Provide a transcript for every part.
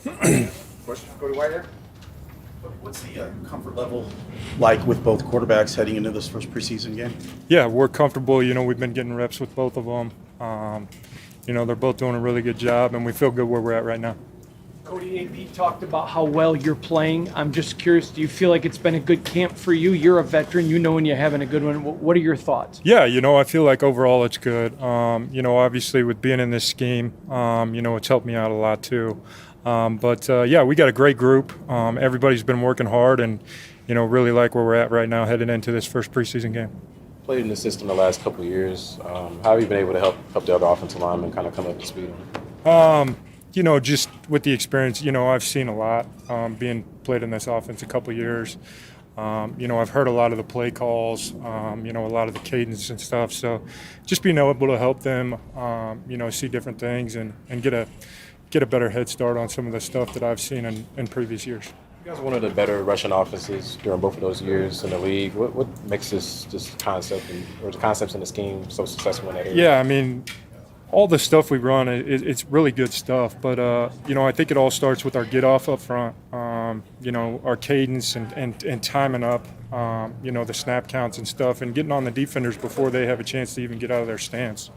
Question, Cody Whitehair. What's the comfort level like with both quarterbacks heading into this first preseason game? Yeah, we're comfortable. We've been getting reps with both of them. They're both doing a really good job, and we feel good where we're at right now. Cody, AB talked about how well you're playing. I'm just curious, do you feel like it's been a good camp for you? You're a veteran. You know when you're having a good one. What are your thoughts? Yeah, I feel like overall it's good. Obviously with being in this scheme, it's helped me out a lot too. Yeah, we got a great group. Everybody's been working hard and, really like where we're at right now heading into this first preseason game. Played in the system the last couple of years. How have you been able to help the other offensive linemen kind of come up to speed? Just with the experience, I've seen a lot being played in this offense a couple of years. I've heard a lot of the play calls, a lot of the cadence and stuff. So just being able to help them, see different things and get a better head start on some of the stuff that I've seen in previous years. You guys are one of the better rushing offenses during both of those years in the league. What makes this concept or the concepts in the scheme so successful in that area? Yeah, all the stuff we run, it's really good stuff. But, I think it all starts with our get off up front, our cadence and timing up, the snap counts and stuff and getting on the defenders before they have a chance to even get out of their stance.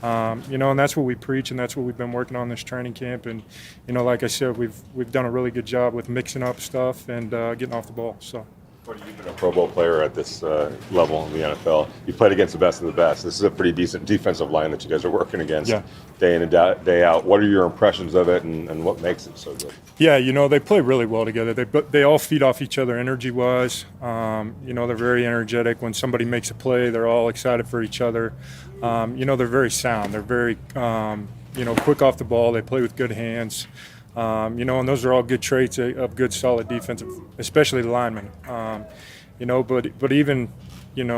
And that's what we preach and that's what we've been working on this training camp. And, like I said, we've done a really good job with mixing up stuff and getting off the ball. So. You've been a Pro Bowl player at this level in the NFL. You played against the best of the best. This is a pretty decent defensive line that you guys are working against day in and day out. What are your impressions of it and what makes it so good? Yeah, they play really well together. They all feed off each other energy-wise. They're very energetic. When somebody makes a play, they're all excited for each other. They're very sound. They're very, quick off the ball. They play with good hands. And those are all good traits of good, solid defensive, especially the linemen. But even,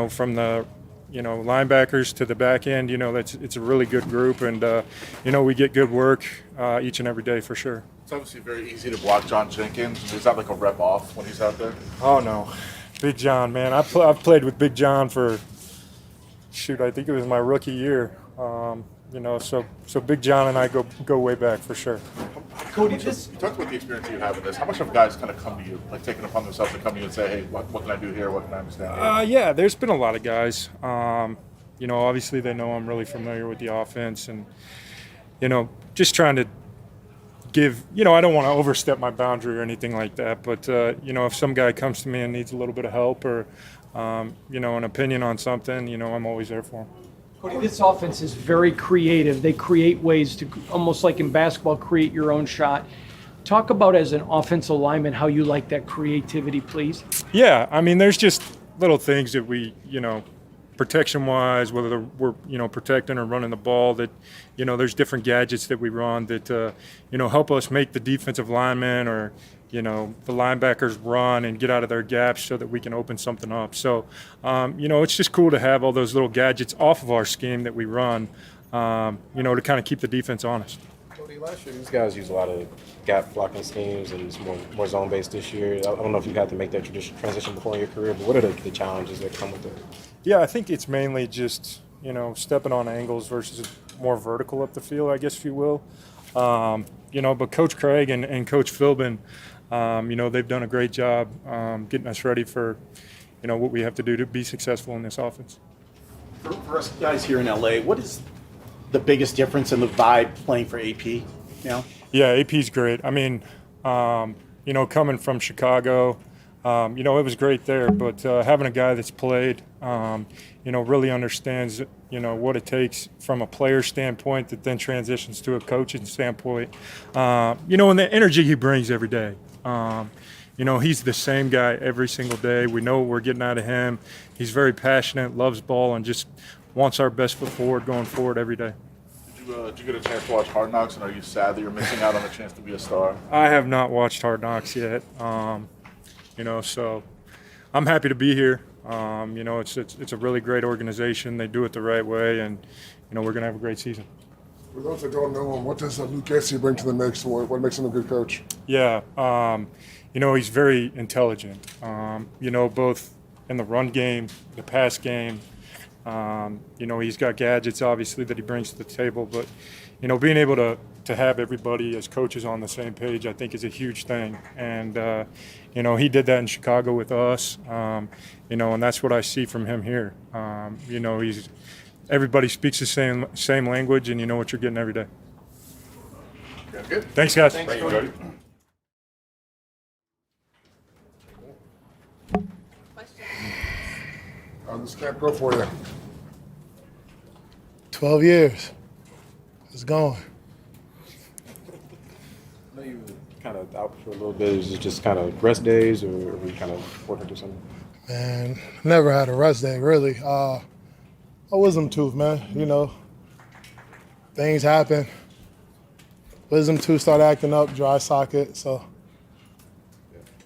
from the, linebackers to the back end, it's a really good group, and we get good work each and every day for sure. It's obviously very easy to block John Jenkins. Is that like a rep off when he's out there? Oh no, Big John, man. I've played with Big John for, I think it was my rookie year. So Big John and I go way back for sure. Cody, you talked about the experience you have in this. How much have guys kind of come to you, like taking upon themselves to come to you and say, hey, what can I do here? What can I understand here? Yeah, there's been a lot of guys. Obviously they know I'm really familiar with the offense and, just trying to give, I don't want to overstep my boundary or anything like that. But, if some guy comes to me and needs a little bit of help or, an opinion on something, I'm always there for him. Cody, this offense is very creative. They create ways to, almost like in basketball, create your own shot. Talk about, as an offensive lineman, how you like that creativity, please. Yeah, there's just little things that we, protection-wise, whether we're, protecting or running the ball, that, there's different gadgets that we run that, help us make the defensive lineman or, the linebackers run and get out of their gaps so that we can open something up. So, it's just cool to have all those little gadgets off of our scheme that we run, to kind of keep the defense honest. Cody, last year these guys use a lot of gap blocking schemes and it's more zone-based this year. I don't know if you've had to make that transition before in your career, but what are the challenges that come with it? Yeah, I think it's mainly just, stepping on angles versus more vertical up the field, I guess, if you will. But Coach Craig and Coach Philbin, they've done a great job getting us ready for, what we have to do to be successful in this offense. For us guys here in LA, what is the biggest difference in the vibe playing for AP now? Yeah, AP's great. Coming from Chicago, it was great there, but having a guy that's played, really understands, what it takes from a player standpoint that then transitions to a coaching standpoint, and the energy he brings every day. He's the same guy every single day. We know what we're getting out of him. He's very passionate, loves ball, and just wants our best foot forward going forward every day. Did you get a chance to watch Hard Knocks, and are you sad that you're missing out on a chance to be a star? I have not watched Hard Knocks yet. So I'm happy to be here. It's a really great organization. They do it the right way, and we're going to have a great season. For those that don't know him, what does Luke Getsy bring to the mix? What makes him a good coach? Yeah, he's very intelligent. Both in the run game, the pass game. He's got gadgets, obviously, that he brings to the table. But, being able to, to have everybody as coaches on the same page, I think is a huge thing. And, he did that in Chicago with us, and that's what I see from him here. Everybody speaks the same language, and you know what you're getting every day. Yeah, good. Thanks, guys. Thank you, Cody. How's this camp go for you? 12 years. It's going. I know you were kind of out for a little bit. Is it just kind of rest days, or were you kind of working through something? Man, never had a rest day, really. A wisdom tooth, man. Things happen. Wisdom tooth started acting up, dry socket, so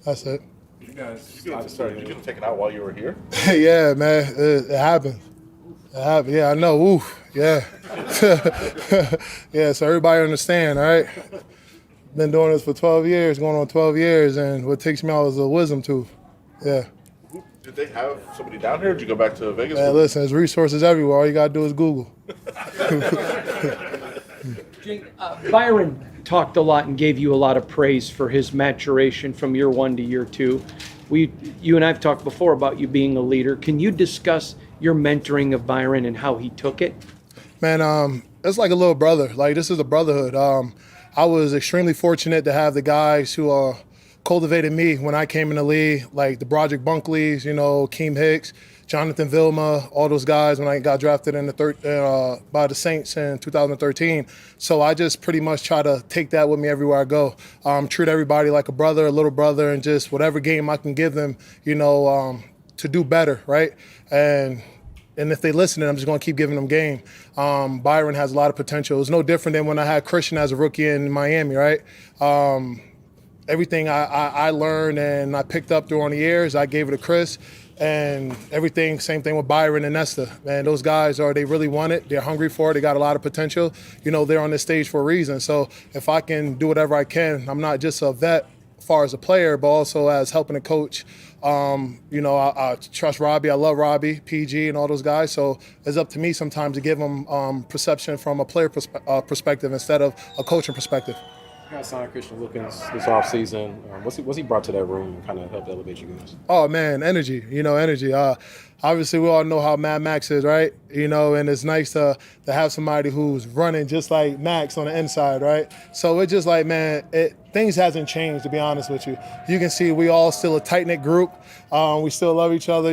that's it. You guys, you get taken out while you were here? Yeah, man, it happened. It happened. Yeah, I know. Oof. Yeah. Yeah, so everybody understand, all right? Been doing this for 12 years, going on 12 years, and what takes me out is a wisdom tooth. Yeah. Did they have somebody down here? Or did you go back to Vegas? Man, listen, there's resources everywhere. All you got to do is Google. Byron talked a lot and gave you a lot of praise for his maturation from year 1 to year 2. You and I have talked before about you being a leader. Can you discuss your mentoring of Byron and how he took it? Man, it's like a little brother. Like, this is a brotherhood. I was extremely fortunate to have the guys who cultivated me when I came in the league, like the Broderick Bunkleys, Keem Hicks, Jonathan Vilma, all those guys when I got drafted in by the Saints in 2013. So I just pretty much try to take that with me everywhere I go. Treat everybody like a brother, a little brother, and just whatever game I can give them, to do better, right? And if they listen, I'm just going to keep giving them game. Byron has a lot of potential. It's no different than when I had Christian as a rookie in Miami, right? Everything I learned and I picked up during the years, I gave it to Chris. And everything, same thing with Byron and Nesta. Man, those guys they really want it. They're hungry for it. They got a lot of potential. They're on this stage for a reason. So if I can do whatever I can, I'm not just a vet as far as a player, but also as helping a coach. I trust Robbie. I love Robbie, PG, and all those guys. So it's up to me sometimes to give them perception from a player perspective instead of a coaching perspective. You guys signed Christian Wilkins this offseason. What's he brought to that room and kind of helped elevate you guys? Oh, man, energy. Energy. Obviously, we all know how Mad Max is, right? And it's nice to have somebody who's running just like Max on the inside, right? So it's just like, man, things hasn't changed, to be honest with you. You can see we all still a tight-knit group. We still love each other,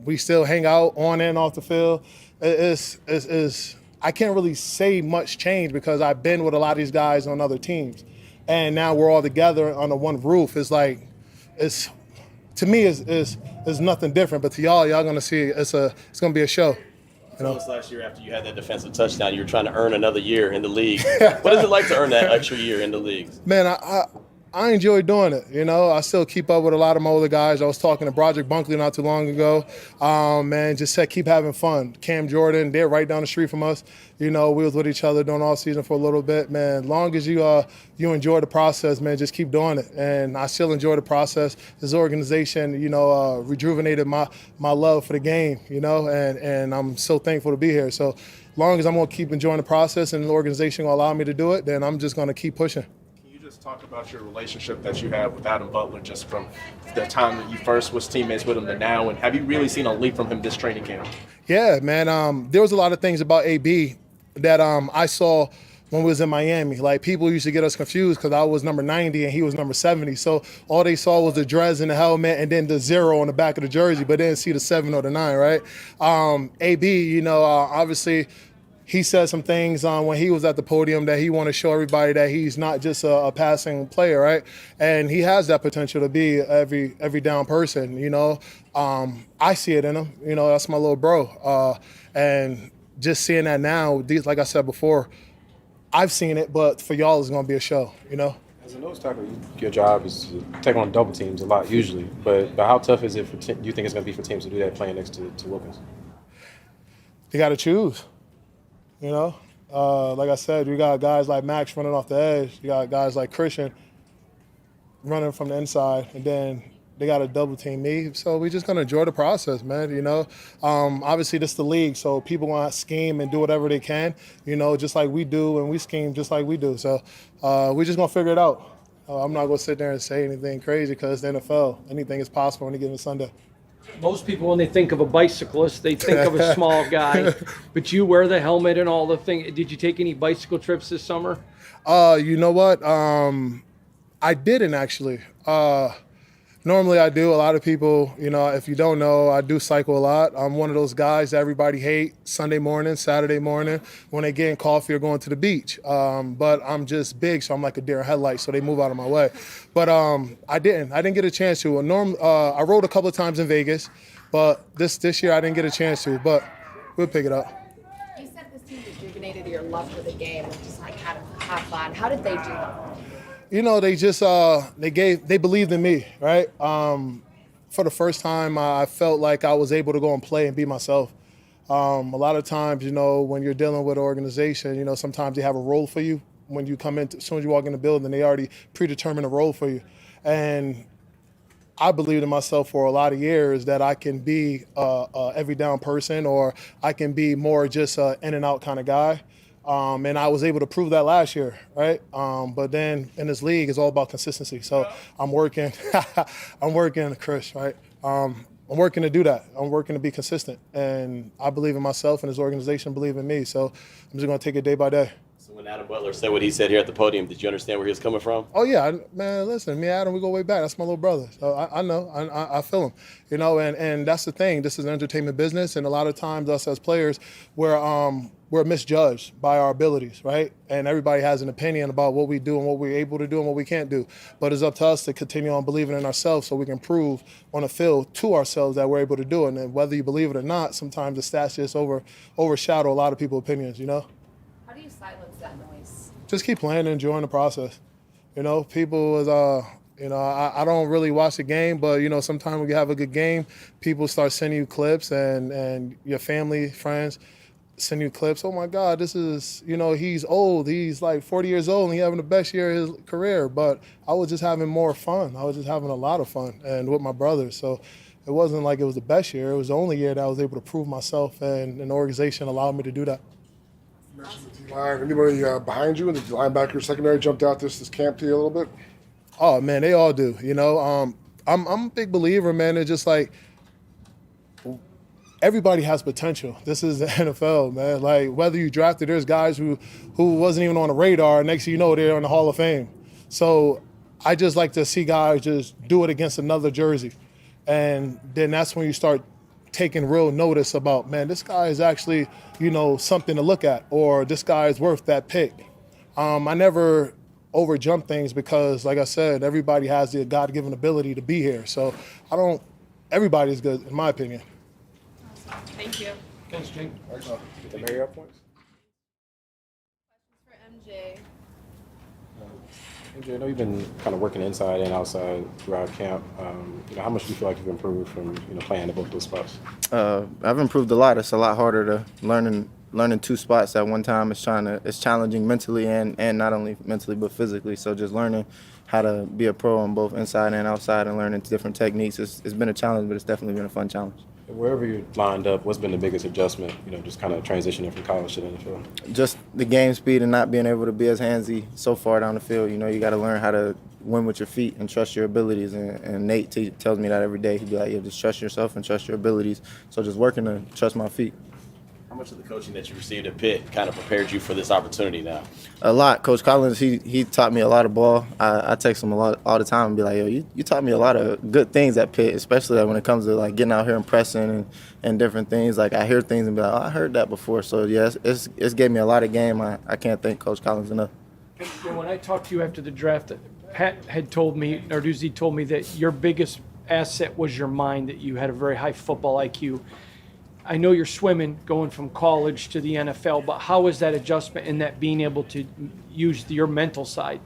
we still hang out on and off the field. I can't really say much change because I've been with a lot of these guys on other teams. And now we're all together under one roof. To me, it's nothing different. But to y'all gonna see it's gonna be a show. This last year after you had that defensive touchdown, you were trying to earn another year in the league. What is it like to earn that extra year in the league? Man, I enjoy doing it. I still keep up with a lot of my older guys. I was talking to Broderick Bunkley not too long ago. Man, just said keep having fun. Cam Jordan, they're right down the street from us. We was with each other during all season for a little bit. Man, long as you enjoy the process, man, just keep doing it. And I still enjoy the process. This organization, rejuvenated my love for the game, and I'm so thankful to be here. So long as I'm going to keep enjoying the process and the organization will allow me to do it, then I'm just going to keep pushing. Just talk about your relationship that you have with Adam Butler just from the time that you first was teammates with him to now, and have you really seen a leap from him this training camp? Yeah, man. There was a lot of things about AB that I saw when we was in Miami. Like, people used to get us confused because I was number 90 and he was number 70. So all they saw was the dreads and the helmet and then the 0 on the back of the jersey, but didn't see the 7 or the 9, right? AB, obviously – he said some things when he was at the podium that he wanted to show everybody that he's not just a passing player, right? And he has that potential to be every down person, I see it in him. That's my little bro. And just seeing that now, like I said before, I've seen it, but for y'all, it's going to be a show, As a nose tackle, your job is to take on double teams a lot usually. But how tough is it you think it's going to be for teams to do that playing next to Wilkins? You got to choose. Like I said, you got guys like Max running off the edge. You got guys like Christian running from the inside. And then they got to double team me. So we're just gonna enjoy the process, man. Obviously this is the league, so people want to scheme and do whatever they can, just like we do, and we scheme just like we do. So we're just gonna figure it out. I'm not gonna sit there and say anything crazy because the NFL, anything is possible on any given Sunday. Most people, when they think of a bicyclist, they think of a small guy. But you wear the helmet and all the thing. Did you take any bicycle trips this summer? You know what? I didn't actually. Normally I do. A lot of people, if you don't know, I do cycle a lot. I'm one of those guys that everybody hate Sunday morning, Saturday morning when they getting coffee or going to the beach. But I'm just big, so I'm like a deer in headlights, so they move out of my way. But I didn't get a chance to. I rode a couple of times in Vegas, but this year I didn't get a chance to. But we'll pick it up. You said this team rejuvenated your love for the game and just like had to have fun. How did they do that? They just they believed in me, right? For the first time, I felt like I was able to go and play and be myself. A lot of times, when you're dealing with an organization, sometimes they have a role for you. When you come in, as soon as you walk in the building, they already predetermine a role for you. And I believed in myself for a lot of years that I can be a every down person, or I can be more just an in and out kind of guy. And I was able to prove that last year, right? But then in this league, it's all about consistency. So I'm working, Chris, right? I'm working to do that. I'm working to be consistent. And I believe in myself, and this organization believe in me. So I'm just going to take it day by day. So when Adam Butler said what he said here at the podium, did you understand where he was coming from? Oh, yeah. Man, listen, me and Adam, we go way back. That's my little brother. So I know. I feel him, and that's the thing. This is an entertainment business, and a lot of times us as players, we're misjudged by our abilities, right? And everybody has an opinion about what we do and what we're able to do and what we can't do. But it's up to us to continue on believing in ourselves so we can prove on the field to ourselves that we're able to do it. And whether you believe it or not, sometimes the stats just overshadow a lot of people's opinions, How do you silence that noise? Just keep playing and enjoying the process. People is, I don't really watch the game, but, sometimes when you have a good game, people start sending you clips and your family, friends, send you clips. Oh my God, this is, he's old. He's like 40 years old and he's having the best year of his career. But I was just having more fun. I was just having a lot of fun and with my brothers. So it wasn't like it was the best year. It was the only year that I was able to prove myself, and an organization allowed me to do that. You mentioned the D-line. Anybody behind you in the linebacker secondary jumped out this camp to you a little bit? Oh man, they all do. I'm a big believer, man. It's just like, everybody has potential. This is the NFL, man. Like, whether you drafted, there's guys who wasn't even on the radar. Next thing you know, they're in the Hall of Fame. So I just like to see guys just do it against another jersey. And then that's when you start taking real notice about, man, this guy is actually, something to look at, or this guy is worth that pick. I never overjump things because, like I said, everybody has the God-given ability to be here. So everybody's good, in my opinion. Thank you. Thanks, Jake. Get the Marriott points. For MJ. AJ, I know you've been kind of working inside and outside throughout camp. How much do you feel like you've improved from playing at both those spots? I've improved a lot. It's a lot harder to learning two spots at one time. It's challenging mentally and not only mentally but physically. So just learning how to be a pro on both inside and outside and learning different techniques. It's been a challenge, but it's definitely been a fun challenge. Wherever you're lined up, what's been the biggest adjustment, just kind of transitioning from college to the NFL? Just the game speed and not being able to be as handsy so far down the field. You got to learn how to win with your feet and trust your abilities. And Nate tells me that every day. He'd be like, just trust yourself and trust your abilities. So just working to trust my feet. How much of the coaching that you received at Pitt kind of prepared you for this opportunity now? A lot. Coach Collins, he taught me a lot of ball. I text him a lot all the time and be like, yo, you taught me a lot of good things at Pitt, especially when it comes to like getting out here and pressing and different things. Like I hear things and be like, oh, I heard that before. So yes, it's gave me a lot of game. I can't thank Coach Collins enough. And when I talked to you after the draft, Pat had told me, Narduzzi told me that your biggest asset was your mind, that you had a very high football IQ. I know you're swimming going from college to the NFL, but how is that adjustment and that being able to use your mental side?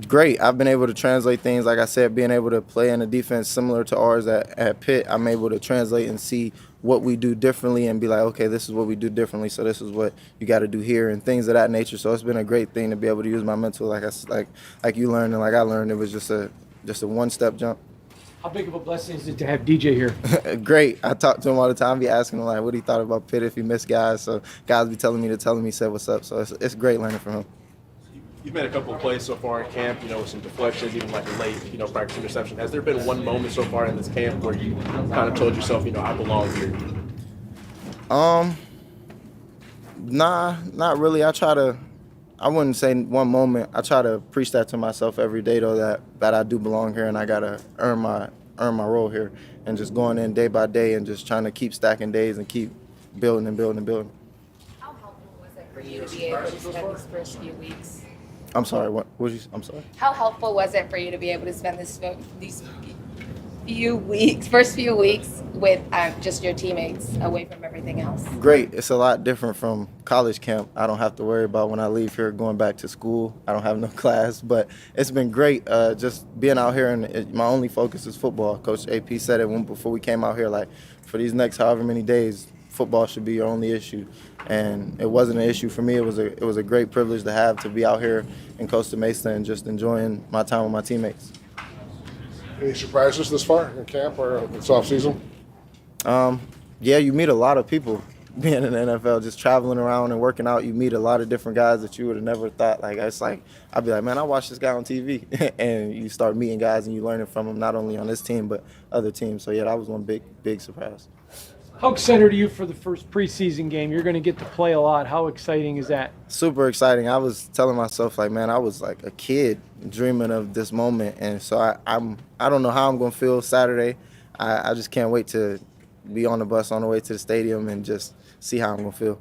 Great. I've been able to translate things. Like I said, being able to play in a defense similar to ours at Pitt, I'm able to translate and see what we do differently and be like, okay, this is what we do differently, so this is what you got to do here and things of that nature. So it's been a great thing to be able to use my mental, like you learned and like I learned. It was just a one-step jump. How big of a blessing is it to have DJ here? Great. I talk to him all the time. Be asking him like what he thought about Pitt if he missed guys. So guys be telling me, said what's up. So it's great learning from him. You've made a couple of plays so far in camp, with some deflections, even like a late, practice interception. Has there been one moment so far in this camp where you kind of told yourself, I belong here? Nah, not really. I wouldn't say one moment. I try to preach that to myself every day though, that I do belong here and I gotta earn my role here, and just going in day by day and just trying to keep stacking days and keep building and building and building. How helpful was it for you to be able to spend these first few weeks? I'm sorry. I'm sorry. How helpful was it for you to be able to spend these first few weeks with just your teammates away from everything else? Great. It's a lot different from college camp. I don't have to worry about when I leave here going back to school. I don't have no class, but it's been great just being out here, and my only focus is football. Coach AP said it before we came out here, like for these next however many days, football should be your only issue. And it wasn't an issue for me. It was a great privilege to have to be out here in Costa Mesa and just enjoying my time with my teammates. Any surprises this far in camp or this off season? Yeah, you meet a lot of people being in the NFL, just traveling around and working out. You meet a lot of different guys that you would have never thought. Like I'd be like, man, I watched this guy on TV, and you start meeting guys and you learning from them, not only on this team but other teams. So yeah, that was one big surprise. How excited are you for the first preseason game? You're going to get to play a lot. How exciting is that? Super exciting. I was telling myself, like, man, I was like a kid dreaming of this moment, and so I don't know how I'm going to feel Saturday. I just can't wait to be on the bus on the way to the stadium and just see how I'm going to feel.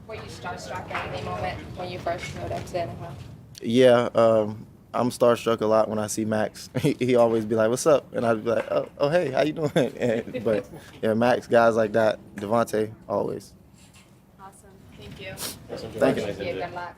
Were you starstruck at any moment when you first showed up to the NFL? Yeah, I'm starstruck a lot when I see Max. He always be like, "What's up?" And I'd be like, "Oh, hey, how you doing?" But yeah, Max, guys like that, Devonshire, always. Awesome. Thank you. Thank you. Good luck.